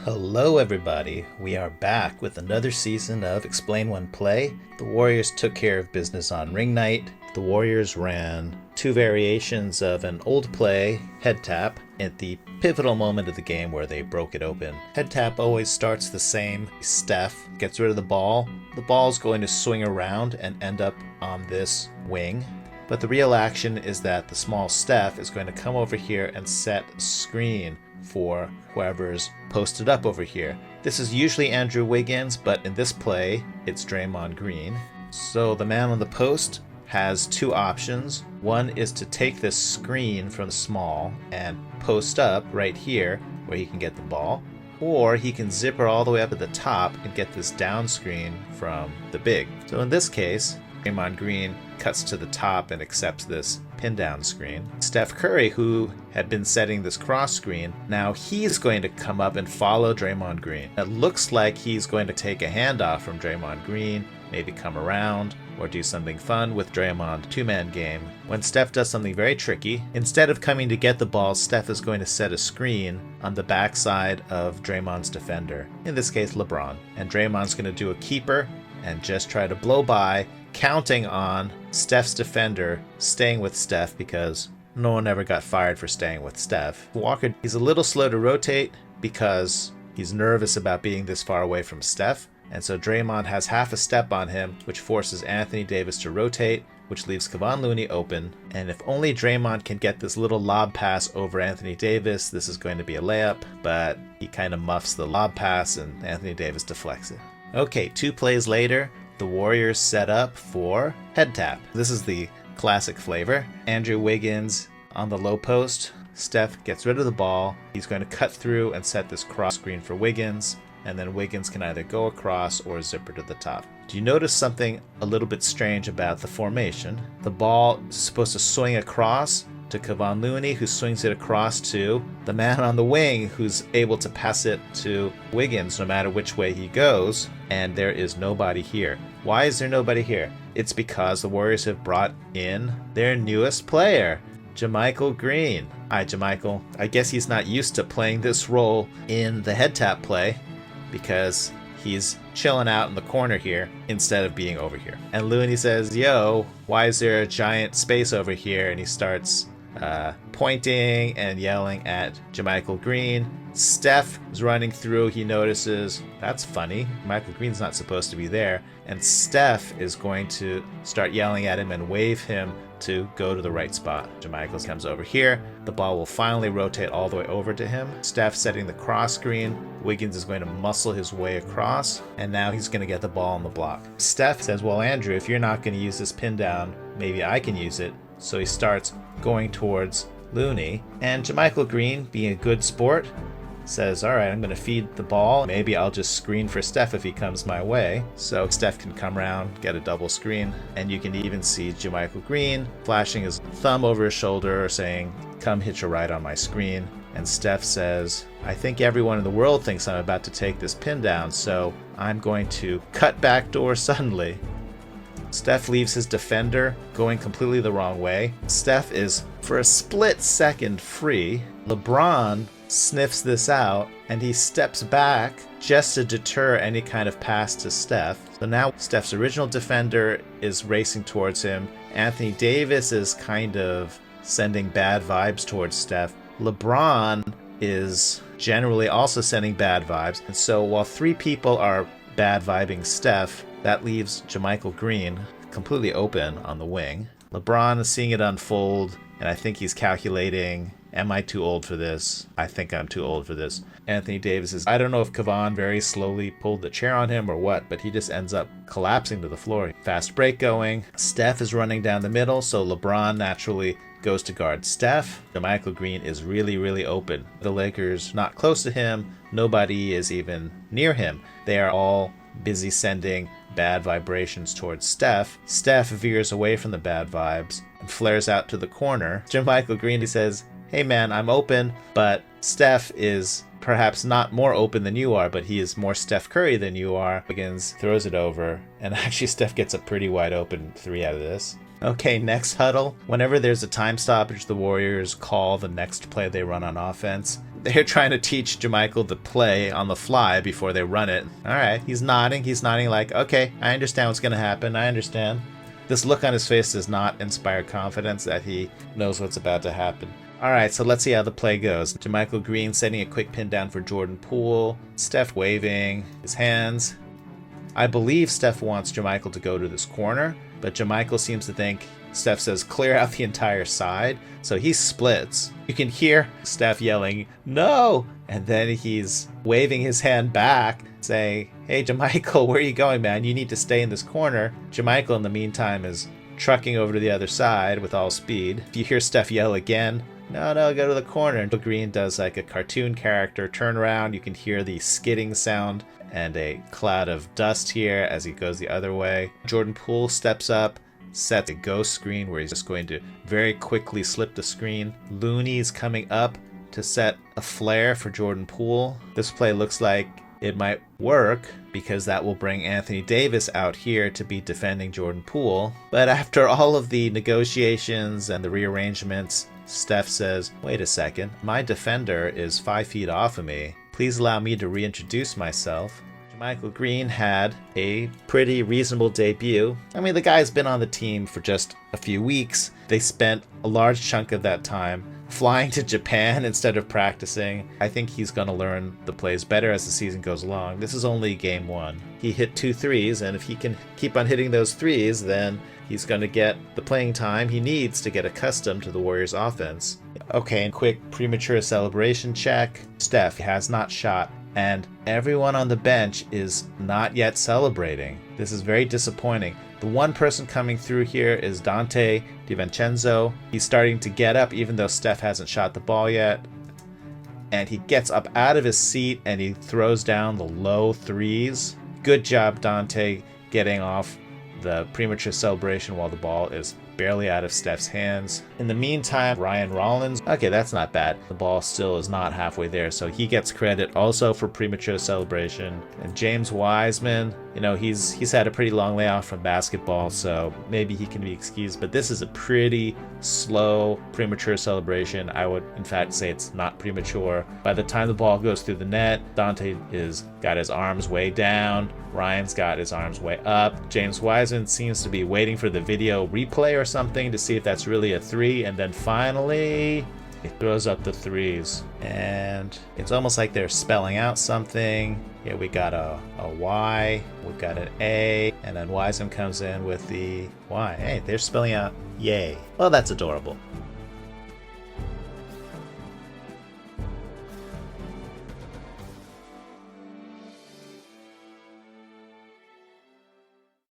Hello everybody, we are back with another season of Explain One Play. The Warriors took care of business on ring night. The Warriors ran two variations of an old play, head tap, at the pivotal moment of the game where they broke it open. Head tap always starts the same. Steph gets rid of the ball. The ball's going to swing around and end up on this wing. But the real action is that the small Steph is going to come over here and set a screen for whoever's posted up over here. This is usually Andrew Wiggins, but in this play, it's Draymond Green. So the man on the post has two options. One is to take this screen from the small and post up right here where he can get the ball, or he can zipper all the way up at the top and get this down screen from the big. So in this case, Draymond Green cuts to the top and accepts this pin down screen. Steph Curry, who had been setting this cross screen, now he's going to come up and follow Draymond Green. It looks like he's going to take a handoff from Draymond Green, maybe come around or do something fun with Draymond, two-man game. When Steph does something very tricky, instead of coming to get the ball, Steph is going to set a screen on the backside of Draymond's defender, in this case LeBron. And Draymond's going to do a keeper and just try to blow by, counting on Steph's defender staying with Steph because no one ever got fired for staying with Steph. Walker, he's a little slow to rotate because he's nervous about being this far away from Steph. And so Draymond has half a step on him, which forces Anthony Davis to rotate, which leaves Kevon Looney open. And if only Draymond can get this little lob pass over Anthony Davis, this is going to be a layup. But he kind of muffs the lob pass and Anthony Davis deflects it. Okay, two plays later, the Warriors set up for head tap. This is the classic flavor. Andrew Wiggins on the low post. Steph gets rid of the ball. He's going to cut through and set this cross screen for Wiggins. And then Wiggins can either go across or zipper to the top. Do you notice something a little bit strange about the formation? The ball is supposed to swing across to Kevon Looney, who swings it across to the man on the wing, who's able to pass it to Wiggins no matter which way he goes, and there is nobody here. Why is there nobody here? It's because the Warriors have brought in their newest player, JaMychal Green. Hi, JaMychal. I guess he's not used to playing this role in the head tap play because he's chilling out in the corner here instead of being over here. And Looney says, yo, why is there a giant space over here? And he starts pointing and yelling at JaMychal Green. Steph is running through. He notices, that's funny. JaMychal Green's not supposed to be there. And Steph is going to start yelling at him and wave him to go to the right spot. JaMychal comes over here. The ball will finally rotate all the way over to him. Steph setting the cross screen. Wiggins is going to muscle his way across. And now he's going to get the ball on the block. Steph says, well, Andrew, if you're not going to use this pin down, maybe I can use it. So he starts going towards Looney. And JaMychal Green, being a good sport, says, all right, I'm going to feed the ball. Maybe I'll just screen for Steph if he comes my way. So Steph can come around, get a double screen. And you can even see JaMychal Green flashing his thumb over his shoulder saying, come hitch a ride on my screen. And Steph says, I think everyone in the world thinks I'm about to take this pin down, so I'm going to cut backdoor suddenly. Steph leaves his defender going completely the wrong way. Steph is, for a split second, free. LeBron sniffs this out and he steps back just to deter any kind of pass to Steph. So now Steph's original defender is racing towards him. Anthony Davis is kind of sending bad vibes towards Steph. LeBron is generally also sending bad vibes. And so while three people are bad vibing Steph, that leaves JaMychal Green completely open on the wing. LeBron is seeing it unfold, and I think he's calculating, am I too old for this? I think I'm too old for this. Anthony Davis is, I don't know if Kevon very slowly pulled the chair on him or what, but he just ends up collapsing to the floor. Fast break going. Steph is running down the middle, so LeBron naturally goes to guard Steph. JaMychal Green is really, really open. The Lakers not close to him. Nobody is even near him. They are all busy sending bad vibrations towards Steph. Steph veers away from the bad vibes and flares out to the corner. JaMychal Green, he says, hey man, I'm open, but Steph is perhaps not more open than you are, but he is more Steph Curry than you are. Wiggins throws it over, and actually Steph gets a pretty wide open three out of this. Okay, next huddle. Whenever there's a time stoppage, the Warriors call the next play they run on offense. They're trying to teach JaMychal the play on the fly before they run it. All right, he's nodding. He's nodding like, okay, I understand what's going to happen. I understand. This look on his face does not inspire confidence that he knows what's about to happen. All right, so let's see how the play goes. JaMychal Green setting a quick pin down for Jordan Poole. Steph waving his hands. I believe Steph wants JaMychal to go to this corner, but JaMychal seems to think Steph says clear out the entire side, so he splits. You can hear Steph yelling, no! And then he's waving his hand back, saying, hey JaMychal, where are you going, man? You need to stay in this corner. JaMychal, in the meantime, is trucking over to the other side with all speed. If you hear Steph yell again, no, go to the corner. And Green does like a cartoon character, turn around, you can hear the skidding sound and a cloud of dust here as he goes the other way. Jordan Poole steps up, sets a ghost screen where he's just going to very quickly slip the screen. Looney is coming up to set a flare for Jordan Poole. This play looks like it might work because that will bring Anthony Davis out here to be defending Jordan Poole. But after all of the negotiations and the rearrangements, Steph says, wait a second, my defender is 5 feet off of me. Please allow me to reintroduce myself. JaMychal Green had a pretty reasonable debut. I mean, the guy's been on the team for just a few weeks. They spent a large chunk of that time flying to Japan instead of practicing. I think he's going to learn the plays better as the season goes along. This is only game 1. He hit 2 threes, and if he can keep on hitting those threes, then he's going to get the playing time he needs to get accustomed to the Warriors' offense. Okay, and quick premature celebration check. Steph has not shot, and everyone on the bench is not yet celebrating. This is very disappointing. The one person coming through here is Dante DiVincenzo. He's starting to get up even though Steph hasn't shot the ball yet. And he gets up out of his seat and he throws down the low threes. Good job, Dante, getting off the premature celebration while the ball is barely out of Steph's hands. In the meantime, Ryan Rollins, okay, that's not bad. The ball still is not halfway there, so he gets credit also for premature celebration. And James Wiseman, you know, he's had a pretty long layoff from basketball, so maybe he can be excused, but this is a pretty slow premature celebration. I would in fact say it's not premature. By the time the ball goes through the net, Dante is got his arms way down, Ryan's got his arms way up. James Wiseman seems to be waiting for the video replay or something to see if that's really a three, and then finally he throws up the threes. And it's almost like they're spelling out something. Here we got a Y, we've got an A, and then Wiseman comes in with the Y. Hey, they're spelling out yay. Well, that's adorable.